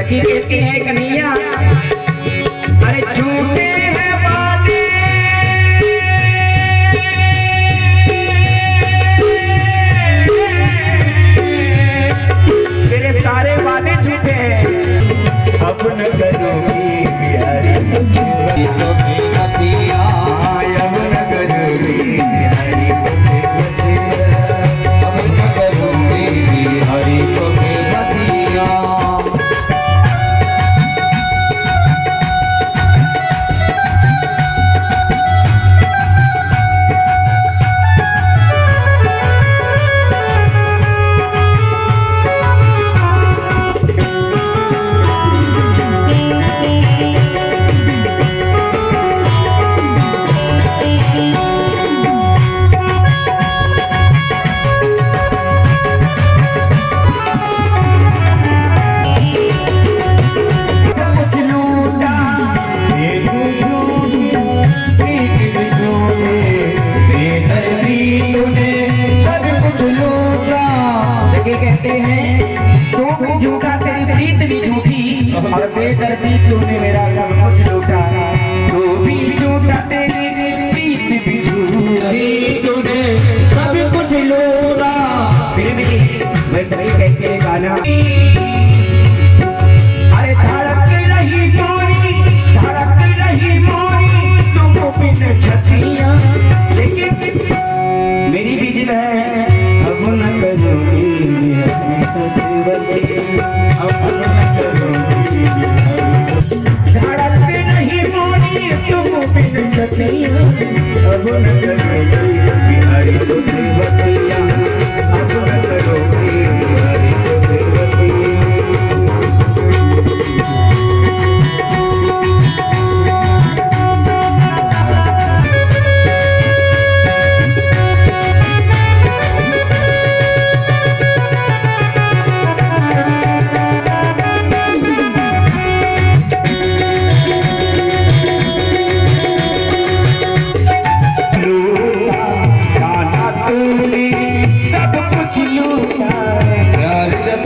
सखी कहती है कन्हैया अरे झूठे हैं वादे तेरे सारे वादे झूठे हैं अब न करोगी प्यारी तो की नदिया अब न करोगी प्यारी अब न करोगी हरी तो की नदिया कहते हैं तू भी झूठा तेरी प्रीत भी झूठी और बेदर्दी तूने मेरा सब कुछ लूटा तू भी झूठा तेरी प्रीत भी झूठी तूने सब कुछ लूटा फिर भी मैं सही कहते हैं गाना अरे धड़क रही मोरी तुमको बिन छतियां लेकिन मेरी भी जिद है अब न करोगी धड़कते नहीं मोरी तुम बिन छतियां अब न करोगी बिहारी तो बतिया अब न करोगी बिहारी तो बतिया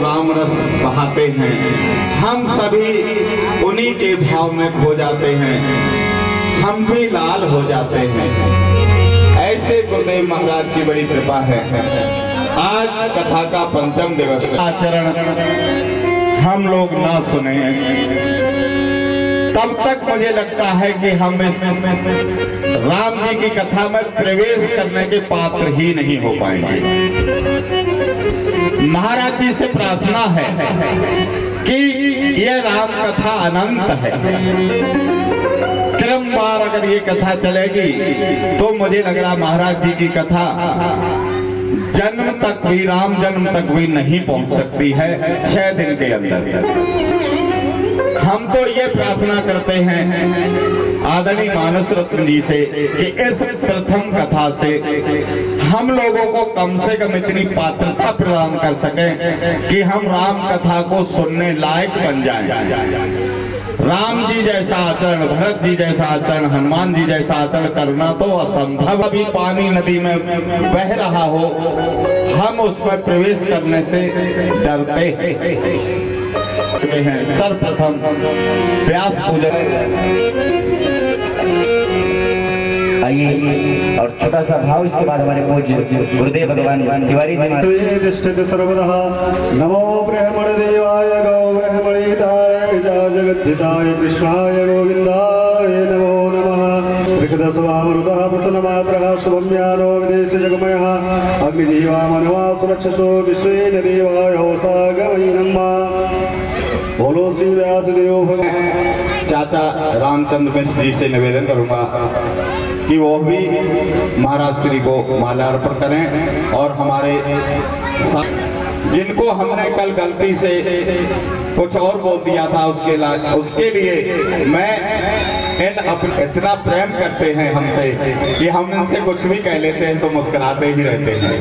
राम रस बहाते हैं हम सभी उन्हीं के भाव में खो जाते हैं हम भी लाल हो जाते हैं ऐसे गुरुदेव महाराज की बड़ी कृपा है। आज कथा का पंचम दिवस आचरण हम लोग ना सुने तब तक मुझे लगता है कि हम इस राम जी की कथा में प्रवेश करने के पात्र ही नहीं हो पाएंगे। महाराज जी से प्रार्थना है कि यह राम कथा अनंत है, क्रमवार अगर ये कथा चलेगी तो मुझे लग रहा महाराज जी की कथा जन्म तक भी, राम जन्म तक भी नहीं पहुंच सकती है 6 दिन के अंदर। हम तो ये प्रार्थना करते हैं आदरणीय मानस रत्न जी से कि इस प्रथम कथा से हम लोगों को कम से कम इतनी पात्रता प्रदान कर सकें कि हम राम कथा को सुनने लायक बन जाएं। राम जी जैसा आचरण, भरत जी जैसा आचरण, हनुमान जी जैसा आचरण करना तो असंभव। अभी पानी नदी में बह रहा हो, हम उसमें प्रवेश करने से डरते हैं। सर्वप्रथम व्यास पूजन आइए और छोटा सा भाव इसके बाद हमारे पूज्य गुरुदेव भगवान तिवारी जी सर्वदा नमो ब्रह्मण देवाय गौ ब्रह्मणिताय जगद्धिताय कृष्णाय गोविंदाय नमो नमः। विकटस्वामृतः प्रसन्नमात्रः शुभं ज्ञानो विदेश जगमयः अग्निजीवा मनवा सुरक्षसो विश्वेन देवाय होसागमयि नमः। बोलो श्री व्यासदेव भगवान। चाचा रामचंद्र मिश्र जी से निवेदन करूंगा कि वो भी महाराज श्री को माल्यार्पण करें और हमारे जिनको हमने कल गलती से कुछ और बोल दिया था उसके लिए मैं इतना प्रेम करते हैं हमसे कि हम इनसे कुछ भी कह लेते हैं तो मुस्कुराते ही रहते हैं।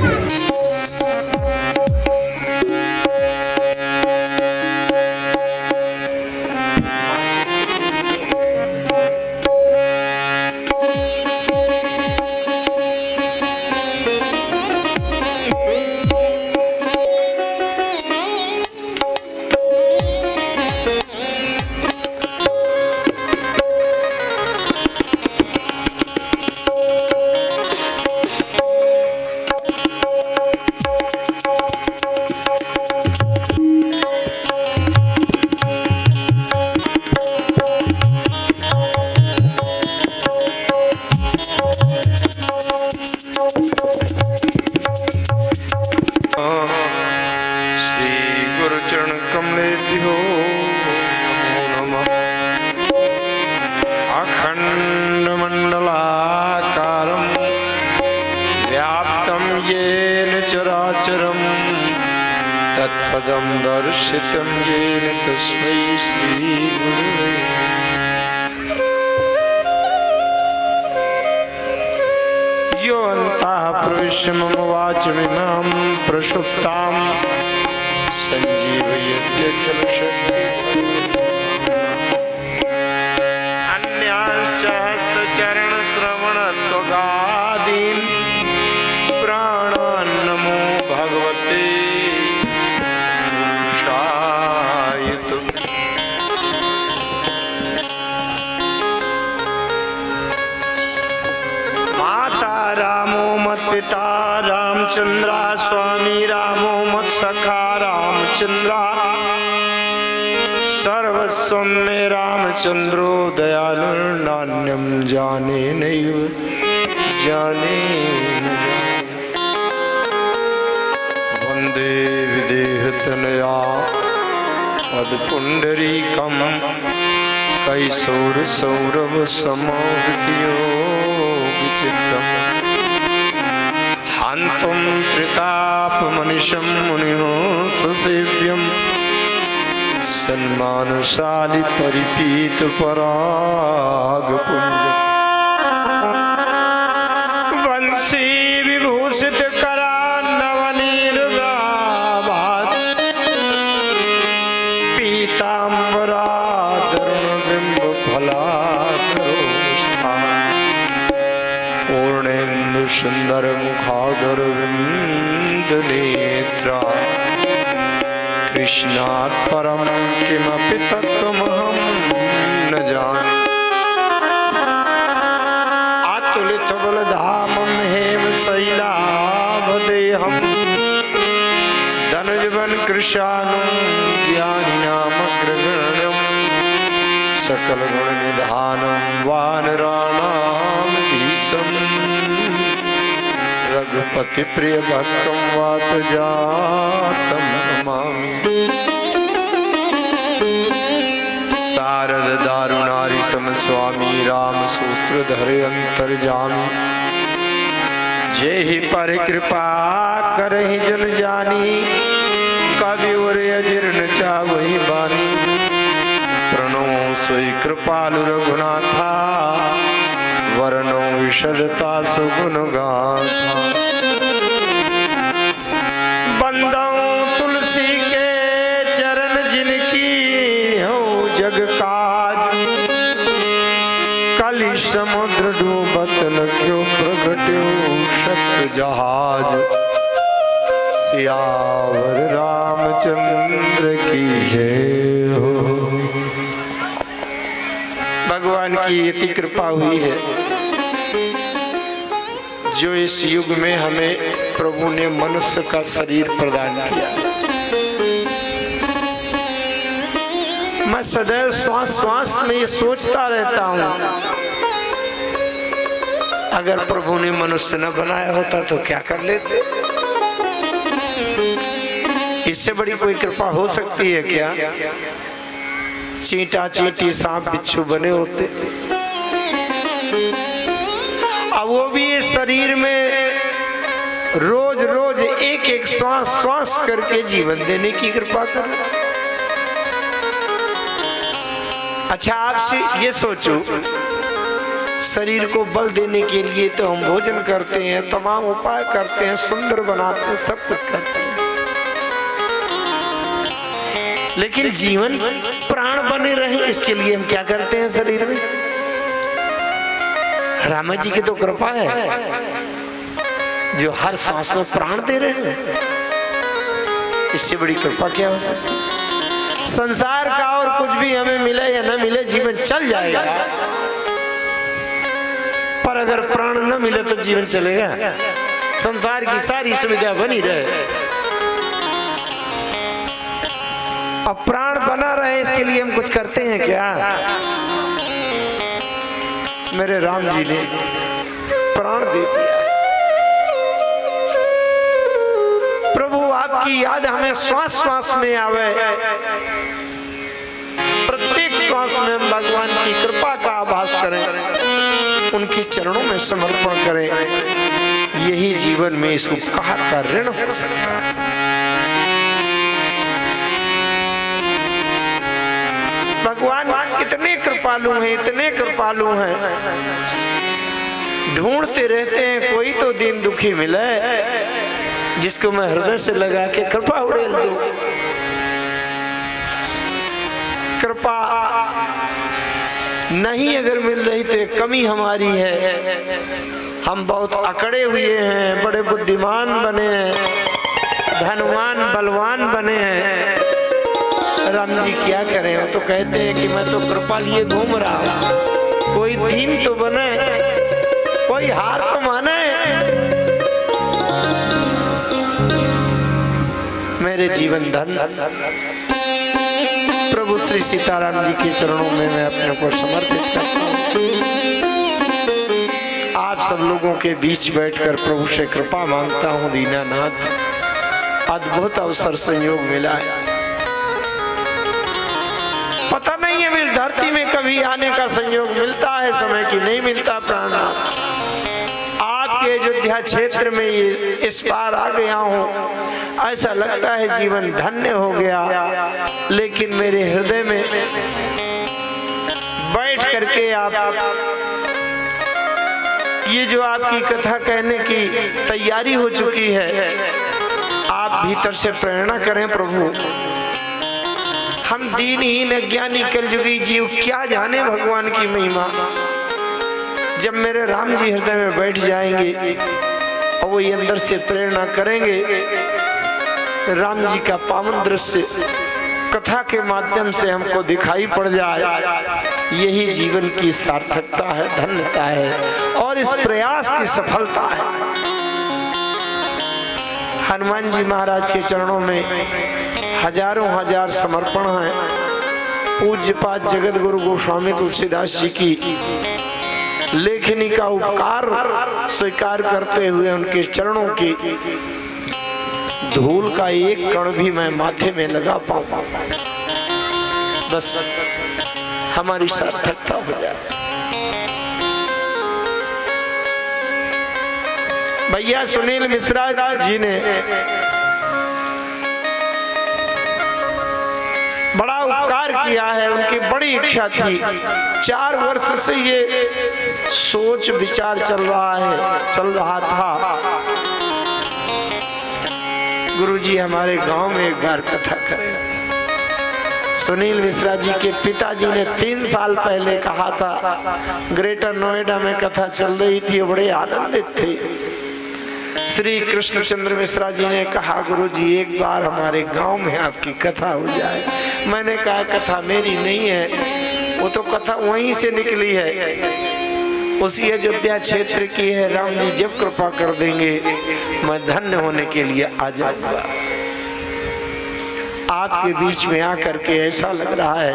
पदं दर्शितं येन तस्मै श्रीगुरुवे यो अन्तः प्रविश्य मम वाचमिमां प्रसुप्तां सञ्जीवयत्यखिलशक्तिधरम् अन्यांश्च हस्तचरणश्रवणत्वगादीन् प्राणान् नमो भगवते पुरुषाय तुभ्यम्। माता रामो मत्पिता रामचंद्रा स्वामी रामो मत्सखा रामचंद्रा सर्वस्वं मे रामचंद्रो दयालु नान्यं जाने नैव जाने न जाने। वंदे विदेहतनया पदपुंडरीकं कैशोरसौरभसमोहृतयोगचित्तम् हान्तं त्रितापमनिशं मुनिः ससेव्यं सन्मानशाली परिपीत परागपुंजम् वंशी विभूषित करान्नवनीर्गाभात् पीताम्बराधरुणबिम्ब फलाधरोष्ठान् पूर्णेन्दु सुंदर मुखाधर विंदनेत्रा कृष्णात् परं किमपि तत्त्वमहं न जाने। अतुलित बलधामं हेमशैलावदेहं धनुजवन कृशानं ज्ञानिनामग्रगण्यं सकलगुणनिधानं वानराणां धीशं रघुपति प्रिय भक्तं वातजातं नमामि। शारद दारुणारी समस्वामी राम सूत्र धरे अंतर्जामी जेहि पर कृपा करहि जन जानी कवि और अजीर्ण चावहि बानी प्रणो सोई कृपालु रघुनाथा वरनो विशदता सुगुण गाथा। बंदौ तुलसी के चरण जिनकी हो जग काज कलि समुद्र डूबत लख्यो प्रगट्यो सत्य जहाज। सियावर रामचंद्र की जय हो। भगवान की इतनी कृपा हुई है जो इस युग में हमें प्रभु ने मनुष्य का शरीर प्रदान किया। मैं सदैव श्वास श्वास में ये सोचता रहता हूँ अगर प्रभु ने मनुष्य न बनाया होता तो क्या कर लेते। इससे बड़ी कोई कृपा हो सकती है क्या? चींटा चींटी सांप बिच्छू बने होते। अब वो भी इस शरीर में रोज रोज एक एक श्वास श्वास करके जीवन देने की कृपा कर। अच्छा आपसे ये सोचो, शरीर को बल देने के लिए तो हम भोजन करते हैं, तमाम उपाय करते हैं, सुंदर बनाते हैं, सब कुछ करते हैं, लेकिन जीवन प्राण बने रहे इसके लिए हम क्या करते हैं शरीर में? रामा जी की तो कृपा है जो हर सांस में प्राण दे रहे हैं। इससे बड़ी कृपा क्या हो सकती? संसार का और कुछ भी हमें मिले या न मिले जीवन चल जाएगा, पर अगर प्राण न मिले तो जीवन चलेगा? संसार की सारी सुविधा बनी रहे, अब प्राण बना रहे इसके लिए हम कुछ करते हैं क्या? मेरे राम जी ने प्राण दे दिया। प्रभु आपकी याद हमें श्वास श्वास में आवे, प्रत्येक श्वास में हम भगवान की कृपा का आभास करें, उनके चरणों में समर्पण करें। यही जीवन में इस उपकार का ऋण हो सकता है। भगवान इतने कृपालु हैं, इतने कृपालु हैं, ढूंढते रहते हैं कोई तो दीन दुखी मिले जिसको मैं हृदय से लगा के कृपा उड़ेल दूं। कृपा नहीं अगर मिल रही तो कमी हमारी है। हम बहुत अकड़े हुए हैं, बड़े बुद्धिमान बने हैं, धनवान बलवान बने हैं। राम जी क्या करें, वो तो कहते हैं कि मैं तो कृपा लिए घूम रहा हूं, कोई दीन तो बने, कोई हार तो माने। मेरे जीवन धन प्रभु श्री सीताराम जी के चरणों में मैं अपने को समर्पित करता हूँ। आप सब लोगों के बीच बैठकर प्रभु से कृपा मांगता हूँ। दीनानाथ, अद्भुत अवसर संयोग मिला है, पता नहीं है इस धरती में कभी आने का संयोग मिलता है, समय की नहीं मिलता। प्राणनाथ, आपके अयोध्या क्षेत्र में ये इस बार आ गया हूँ, ऐसा लगता है जीवन धन्य हो गया। लेकिन मेरे हृदय में बैठ करके आप ये जो आपकी कथा कहने की तैयारी हो चुकी है, आप भीतर से प्रेरणा करें प्रभु। हम दीनहीन अज्ञानी कलयुगी जीव क्या जाने भगवान की महिमा। जब मेरे राम जी हृदय में बैठ जाएंगे और वो अंदर से प्रेरणा करेंगे, राम जी का पावन दृश्य कथा के माध्यम से हमको दिखाई पड़ जाए, यही जीवन की सार्थकता है, धन्यता है और इस प्रयास की सफलता है। हनुमान जी महाराज के चरणों में हजारों हजार समर्पण हैं। पूज्यपाद जगत गुरु गोस्वामी तुलसीदास जी की लेखनी का उपकार स्वीकार करते हुए उनके चरणों की धूल का एक कण भी मैं माथे में लगा पाऊं, बस हमारी सार्थकता हो जाए। भैया सुनील मिश्रा जी ने बड़ा उपकार किया है, उनकी बड़ी इच्छा थी, 4 वर्ष से ये सोच विचार चल रहा था, गुरुजी हमारे गांव में एक बार कथा करें। सुनील मिश्रा जी के पिताजी ने 3 साल पहले कहा था, ग्रेटर नोएडा में कथा चल रही थी, बड़े आनंदित थे। श्री कृष्ण चंद्र मिश्रा जी ने कहा, गुरुजी एक बार हमारे गांव में आपकी कथा हो जाए। मैंने कहा कथा मेरी नहीं है, वो तो कथा वहीं से निकली है, उसी अयोध्या क्षेत्र की है। राम जी जब कृपा कर देंगे मैं धन्य होने के लिए आ जाऊंगा। आपके बीच में आकर के ऐसा लग रहा है,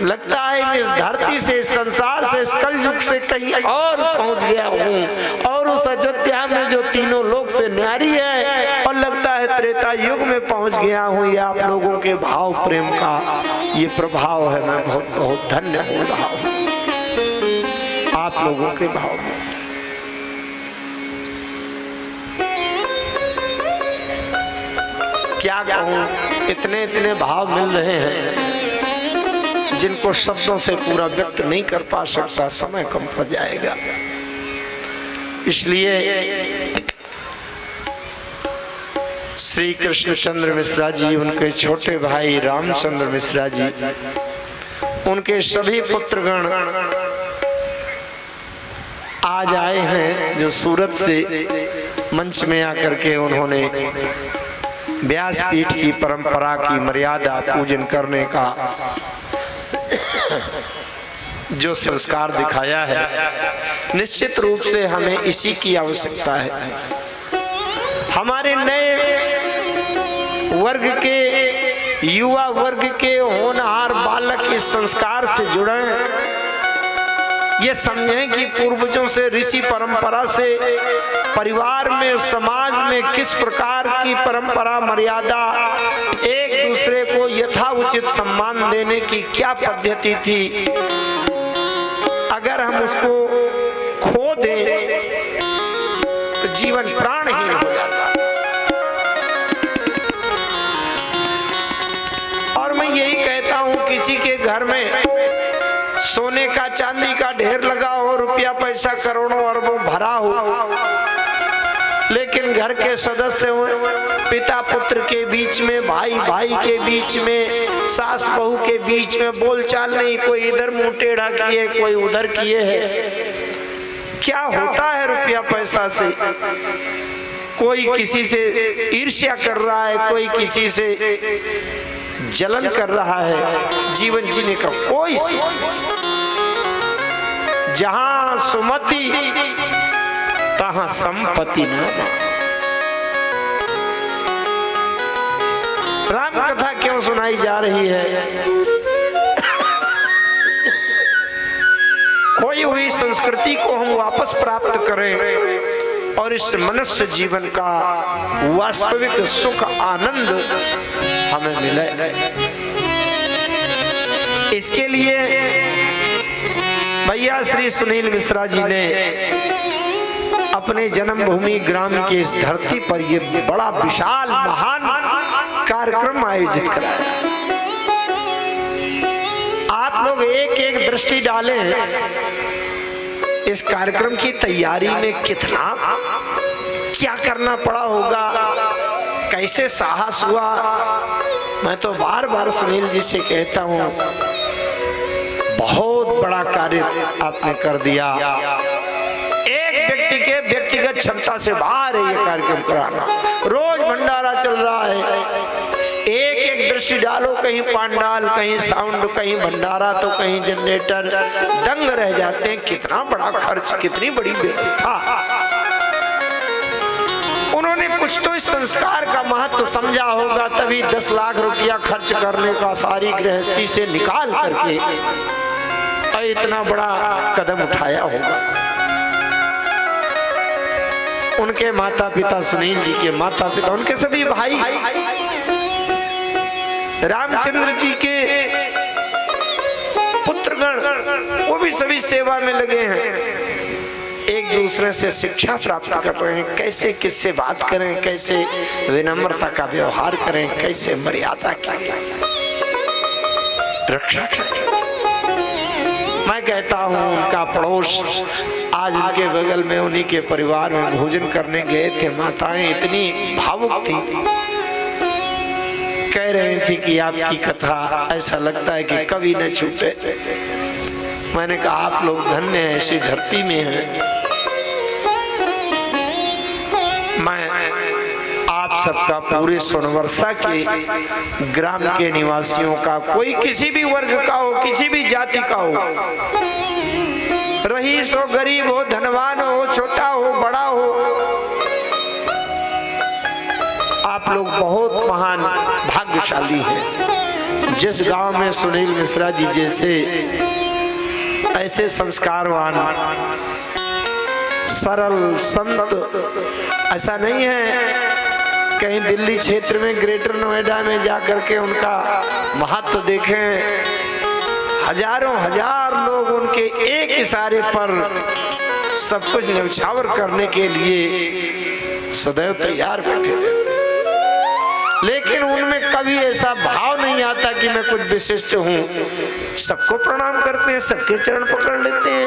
लगता है इस धरती से, इस संसार से, इस कलयुग से कहीं और पहुंच गया हूँ, और उस अयोध्या में जो तीनों लोक से न्यारी है, और लगता है त्रेता युग में पहुंच गया हूँ। ये आप लोगों के भाव प्रेम का ये प्रभाव है, मैं बहुत बहुत धन्य हो रहा हूँ आप लोगों के भाव में। क्या कहूँ, इतने इतने भाव मिल रहे हैं जिनको शब्दों से पूरा व्यक्त नहीं कर पा सकता, समय कम पड़ जाएगा। इसलिए श्री कृष्ण चंद्र मिश्रा जी, उनके छोटे भाई रामचंद्र मिश्रा जी, उनके सभी पुत्रगण आज आए हैं, जो सूरत से मंच में आकर के उन्होंने व्यासपीठ की परंपरा की मर्यादा पूजन करने का जो संस्कार दिखाया है, निश्चित रूप से हमें इसी की आवश्यकता है। हमारे नए वर्ग के, युवा वर्ग के होनहार बालक इस संस्कार से जुड़े, ये समझें कि पूर्वजों से, ऋषि परंपरा से, परिवार में, समाज में किस प्रकार की परंपरा मर्यादा, एक दूसरे को यथाउचित सम्मान देने की क्या पद्धति थी। अगर हम उसको खो दें तो जीवन प्राणहीन हो जाता। और मैं यही कहता हूं, किसी के घर में सोने का चांदी का ढेर लगा हो, रुपया पैसा करोड़ों अरबों भरा हो, लेकिन घर के सदस्य हो, पिता पुत्र के बीच में, भाई भाई के बीच में, सास बहू के बीच में बोलचाल नहीं, कोई इधर मुंह टेढ़ा किए कोई उधर किए है। क्या होता है रुपया पैसा से? कोई किसी से ईर्ष्या कर रहा है, कोई किसी से जलन कर रहा है। जीवन जीने का कोई जहां सुमति तहां संपत्ति न। राम कथा क्यों सुनाई जा रही है? खोई हुई संस्कृति को हम वापस प्राप्त करें और इस मनुष्य जीवन का वास्तविक सुख आनंद हमें मिले। इसके लिए भैया श्री सुनील मिश्रा जी ने अपने जन्मभूमि ग्राम की इस धरती पर ये बड़ा विशाल महान कार्यक्रम आयोजित कराया। आप लोग एक एक दृष्टि डालें, इस कार्यक्रम की तैयारी में कितना क्या करना पड़ा होगा, कैसे साहस हुआ। मैं तो बार बार सुनील जी से कहता हूँ, बहुत बड़ा कार्य आपने कर दिया। एक व्यक्ति के व्यक्तिगत क्षमता से बाहर है ये कार्यक्रम कराना। रोज भंडारा चल रहा है, एक एक दृष्टि डालो, कहीं पांडाल, कहीं साउंड, कहीं भंडारा तो कहीं जनरेटर, दंग रह जाते हैं। कितना बड़ा खर्च, कितनी बड़ी व्यवस्था। उन्होंने कुछ तो इस संस्कार का महत्व समझा होगा, तभी 10 लाख रुपया खर्च करने का सारी गृहस्थी से निकाल करके इतना बड़ा कदम उठाया होगा। उनके माता पिता, सुनील जी के माता पिता, उनके सभी भाई, रामचंद्र जी के पुत्रगण, वो भी सभी सेवा में लगे हैं। एक दूसरे से शिक्षा प्राप्त कर रहे हैं, कैसे किससे बात करें, कैसे विनम्रता का व्यवहार करें, कैसे मर्यादा की रक्षा करें। मैं कहता हूँ उनका पड़ोस, आज उनके बगल में उन्हीं के परिवार में भोजन करने गए थे। माताएं इतनी भावुक थी, कह रही थी कि आपकी कथा ऐसा लगता है कि कभी न छूटे। मैंने कहा आप लोग धन्य हैं, ऐसी धरती में हैं। मैं आप सबका, पूरे सोनवर्षा के ग्राम के निवासियों का, कोई किसी भी वर्ग का हो, किसी भी जाति का हो, रईस हो, गरीब हो, धनवान हो, छोटा हो, बड़ा हो, आप लोग बहुत महान भाग्यशाली हैं। जिस गांव में सुनील मिश्रा जी जैसे ऐसे संस्कारवान, सरल संत, ऐसा नहीं है कहीं दिल्ली क्षेत्र में, ग्रेटर नोएडा में जाकर के उनका महत्व देखें। हजारों हजार लोग उनके एक इशारे पर सब कुछ न्यौछावर करने के लिए सदैव तैयार बैठे हैं। लेकिन उनमें कभी ऐसा भाव नहीं आता कि मैं कुछ विशिष्ट हूँ। सबको प्रणाम करते हैं, सबके चरण पकड़ लेते हैं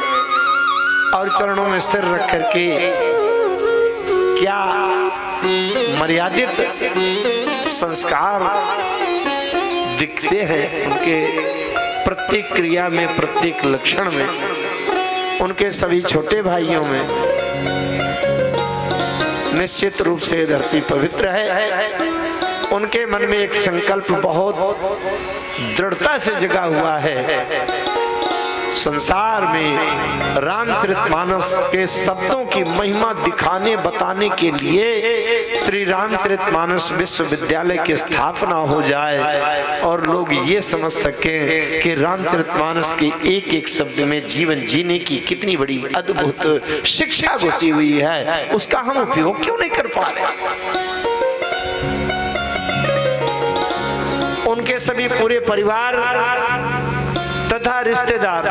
और चरणों में सिर रख करके क्या मर्यादित संस्कार दिखते हैं उनके प्रत्येक क्रिया में, प्रत्येक लक्षण में, उनके सभी छोटे भाइयों में। निश्चित रूप से धरती पवित्र है। उनके मन में एक संकल्प बहुत दृढ़ता से जगा हुआ है। संसार में रामचरितमानस के शब्दों की महिमा दिखाने बताने के लिए श्री रामचरितमानस विश्वविद्यालय की स्थापना हो जाए और लोग ये समझ सकें कि रामचरितमानस के एक एक शब्द में जीवन जीने की कितनी बड़ी अद्भुत शिक्षा घुसी हुई है। उसका हम उपयोग क्यों नहीं कर पा रहे? उनके सभी पूरे परिवार तथा रिश्तेदार,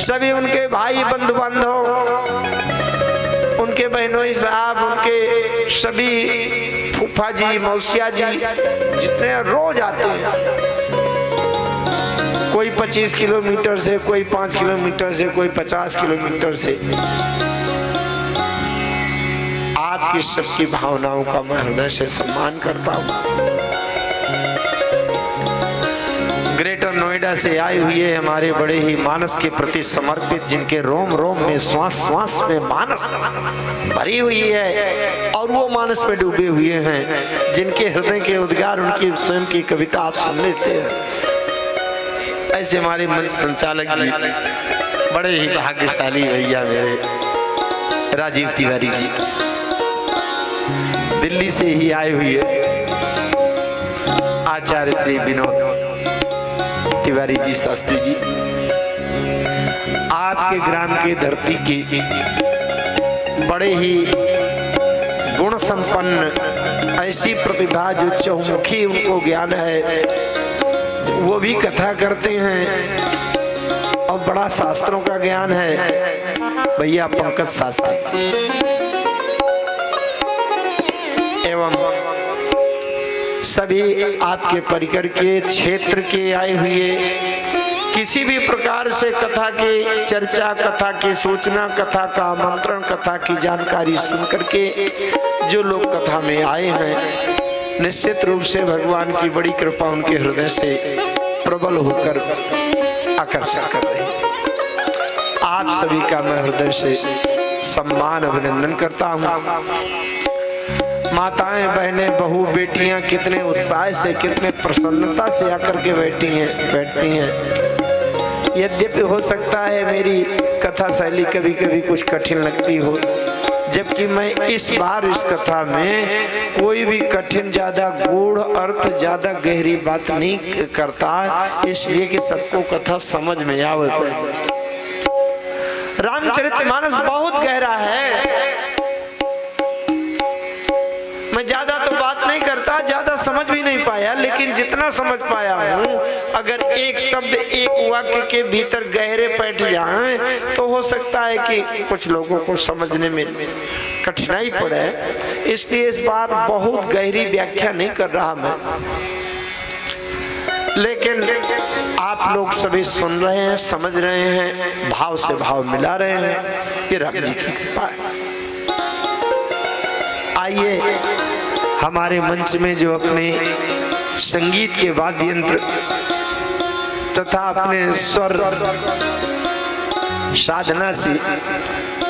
सभी उनके भाई बंधु बांधव, उनके बहनोई साहब, उनके सभी फूफा जी, मौसिया जी, जितने रोज आते हैं, 25 किलोमीटर से, कोई 5 किलोमीटर से, कोई 50 किलोमीटर से। आपकी सबकी भावनाओं का मैं हृदय से सम्मान करता हूँ। ग्रेटर नोएडा से आए हुए हमारे बड़े ही मानस के प्रति समर्पित, जिनके रोम रोम में, श्वास श्वास में मानस भरी हुई है और वो मानस में डूबे हुए हैं, जिनके हृदय के उद्गार, उनकी स्वयं की कविता आप सुन लेते हैं। ऐसे हमारे मंच संचालक जी बड़े ही भाग्यशाली भैया मेरे राजीव तिवारी जी, दिल्ली से ही आए हुए आचार्य श्री विनोद तिवारी जी शास्त्री जी, आपके ग्राम की धरती की बड़े ही गुण संपन्न ऐसी प्रतिभा जो चहुमुखी उनको ज्ञान है, वो भी कथा करते हैं और बड़ा शास्त्रों का ज्ञान है भैया पंकज शास्त्री एवं सभी आपके परिकर के क्षेत्र के आए हुए, किसी भी प्रकार से कथा की चर्चा, कथा की सूचना, कथा का आमंत्रण, कथा की जानकारी सुन करके जो लोग कथा में आए हैं, निश्चित रूप से भगवान की बड़ी कृपा उनके हृदय से प्रबल होकर आकर्षण कर रही है। आप सभी का मैं हृदय से सम्मान अभिनंदन करता हूँ। माताएं, बहनें, बहू, बेटियां कितने उत्साह से, कितने प्रसन्नता से आकर के बैठती हैं। यद्यपि हो सकता है मेरी कथा शैली कभी कभी कुछ कठिन लगती हो, जबकि मैं इस बार इस कथा में कोई भी कठिन, ज्यादा गूढ़ अर्थ, ज्यादा गहरी बात नहीं करता, इसलिए कि सबको कथा समझ में आवे। रामचरितमानस बहुत गहरा है, मैं ज्यादा तो बात नहीं करता, ज्यादा समझ भी नहीं पाया, लेकिन जितना समझ पाया हूँ, अगर एक शब्द, एक वाक्य के भीतर गहरे बैठ जाएं तो हो सकता है कि कुछ लोगों को समझने में कठिनाई पड़े, इसलिए इस बार बहुत गहरी व्याख्या नहीं कर रहा मैं, लेकिन आप लोग सभी सुन रहे हैं, समझ रहे हैं, भाव से भाव मिला रहे हैं, ये राम जी की कृपा है। आइए हमारे मंच में जो अपने संगीत के वाद्य यंत्र तथा अपने स्वर साधना से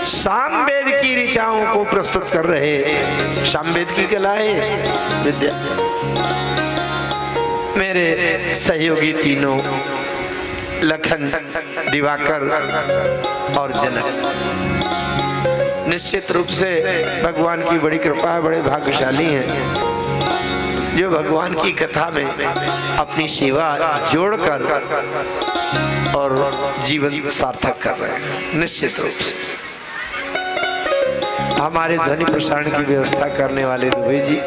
सामवेद की ऋचाओं को प्रस्तुत कर रहे, सामवेद की कला है विद्या, मेरे सहयोगी तीनों लखन, दिवाकर और जनक, निश्चित रूप से भगवान की बड़ी कृपा है, बड़े भाग्यशाली हैं जो भगवान की कथा में अपनी सेवा जोड़कर और जीवन सार्थक कर रहे हैं। निश्चित रूप से हमारे ध्वनि प्रसारण की व्यवस्था करने वाले दुबे जी,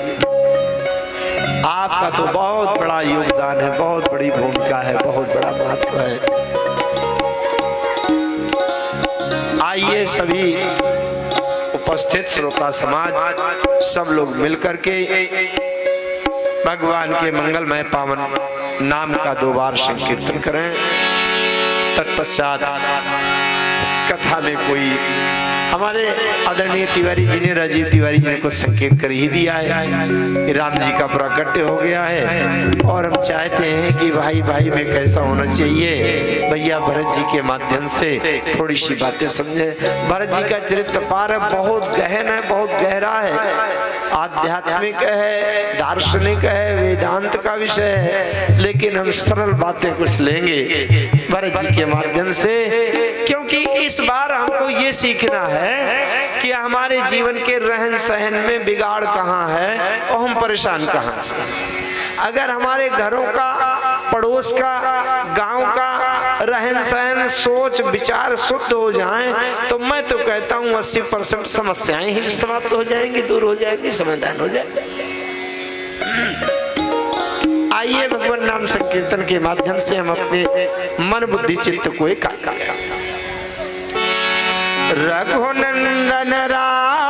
आपका तो बहुत बड़ा योगदान है, बहुत बड़ी भूमिका है, बहुत बड़ा महत्व है। आइए सभी उपस्थित श्रोता समाज सब लोग मिलकर के भगवान के मंगलमय पावन नाम का 2 बार संकीर्तन करें। तत्पश्चात कथा में कोई हमारे आदरणीय तिवारी जी ने, राजीव तिवारी जी ने कुछ संकेत कर ही दिया है कि राम जी का प्राकट्य हो गया है और हम चाहते हैं कि भाई भाई में कैसा होना चाहिए, भैया भरत जी के माध्यम से थोड़ी सी बातें समझे। भरत जी का चरित्र पार बहुत गहन है, बहुत गहरा है, आध्यात्मिक है, दार्शनिक है, वेदांत का विषय है, लेकिन हम सरल बातें कुछ लेंगे भरत जी के माध्यम से, क्योंकि इस बार हमको ये सीखना है कि हमारे जीवन के रहन सहन में बिगाड़ कहाँ है और हम परेशान कहाँ से। अगर हमारे घरों का, पड़ोस का, गांव का रहन सहन, सोच विचार शुद्ध हो जाएं तो मैं तो कहता हूँ 80% समस्याएं ही समाप्त हो जाएंगी, दूर हो जाएंगी, समाधान हो जाएगा। आइए भगवान नाम संकीर्तन के माध्यम से हम अपने मन बुद्धि चित्त को एकाग्र करें। रघुनंदन राम